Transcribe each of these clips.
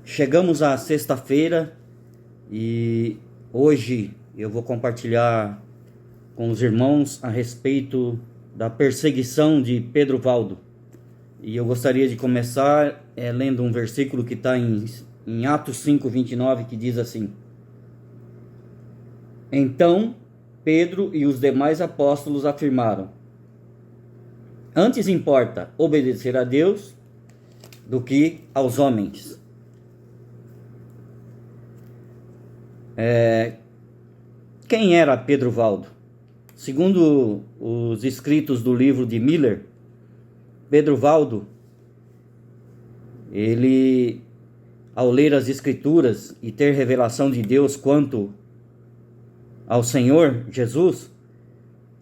Chegamos à sexta-feira e hoje eu vou compartilhar com os irmãos a respeito da perseguição de Pedro Valdo. E eu gostaria de começar lendo um versículo que está em Atos 5:29, que diz assim: Então Pedro e os demais apóstolos afirmaram: Antes importa obedecer a Deus do que aos homens. Quem era Pedro Valdo? Segundo os escritos do livro de Miller, Pedro Valdo, ele, ao ler as escrituras e ter revelação de Deus quanto ao Senhor Jesus,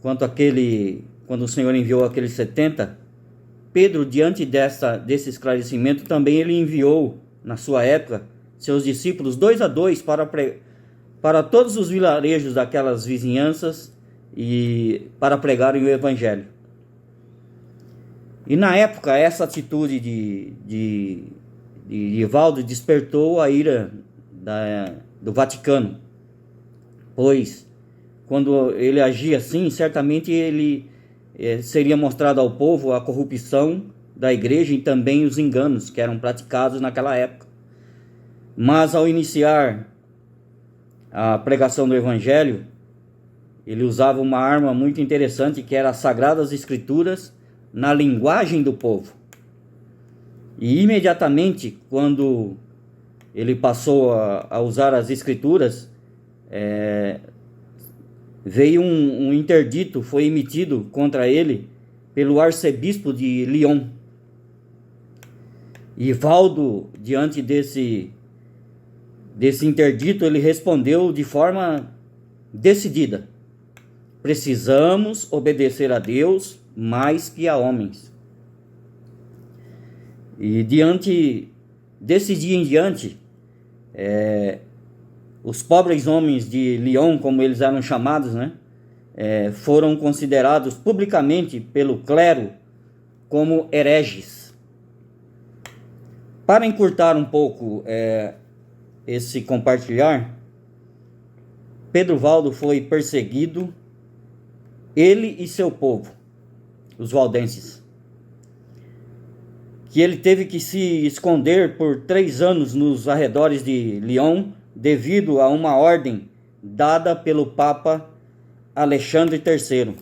quando o Senhor enviou aqueles 70, Pedro, diante desse esclarecimento, também ele enviou, na sua época, seus discípulos 2 a 2 para todos os vilarejos daquelas vizinhanças e para pregarem o Evangelho. E na época, essa atitude de Valdo despertou a ira do Vaticano, pois quando ele agia assim, certamente ele seria mostrado ao povo a corrupção da igreja e também os enganos que eram praticados naquela época. Mas ao iniciar a pregação do Evangelho, ele usava uma arma muito interessante, que era as Sagradas Escrituras na linguagem do povo. E imediatamente, quando ele passou a usar as Escrituras, veio um interdito, foi emitido contra ele pelo arcebispo de Lyon. E Valdo, diante desse interdito, ele respondeu de forma decidida: precisamos obedecer a Deus mais que a homens. E desse dia em diante, os pobres homens de Lyon, como eles eram chamados, foram considerados publicamente pelo clero como hereges. Para encurtar um pouco esse compartilhar, Pedro Valdo foi perseguido, ele e seu povo, os valdenses, que ele teve que se esconder por 3 anos nos arredores de Lyon, devido a uma ordem dada pelo Papa Alexandre III.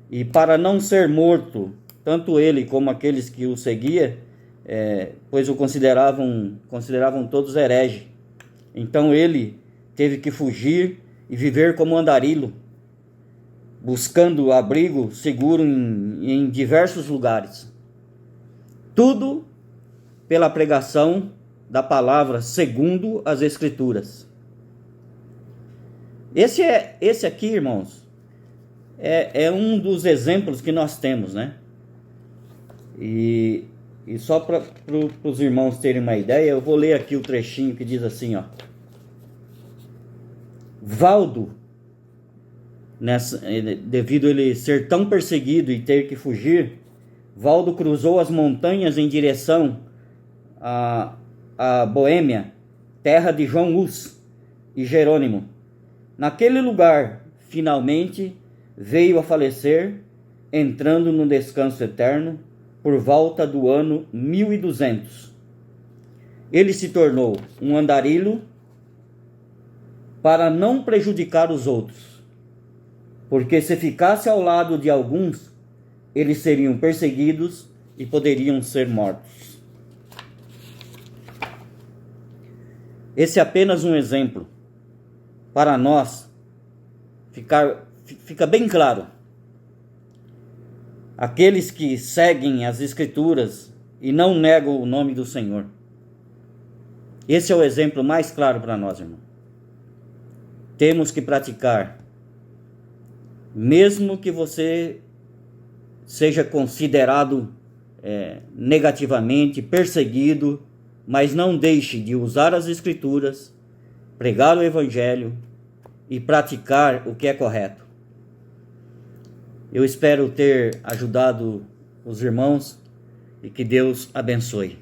E para não ser morto, tanto ele como aqueles que o seguiam, pois o consideravam todos herege. Então ele teve que fugir e viver como andarilho, buscando abrigo seguro em diversos lugares. Tudo pela pregação da palavra segundo as Escrituras. Esse aqui, irmãos, é um dos exemplos que nós temos, E só para os irmãos terem uma ideia, eu vou ler aqui o trechinho que diz assim, Valdo, devido a ele ser tão perseguido e ter que fugir, Valdo cruzou as montanhas em direção a Boêmia, terra de João Hus e Jerônimo. Naquele lugar, finalmente, veio a falecer, entrando no descanso eterno, por volta do ano 1200. Ele se tornou um andarilho para não prejudicar os outros, porque se ficasse ao lado de alguns, eles seriam perseguidos e poderiam ser mortos. Esse é apenas um exemplo para nós fica bem claro. Aqueles que seguem as Escrituras e não negam o nome do Senhor. Esse é o exemplo mais claro para nós, irmão. Temos que praticar, mesmo que você seja considerado negativamente, perseguido, mas não deixe de usar as Escrituras, pregar o Evangelho e praticar o que é correto. Eu espero ter ajudado os irmãos e que Deus abençoe.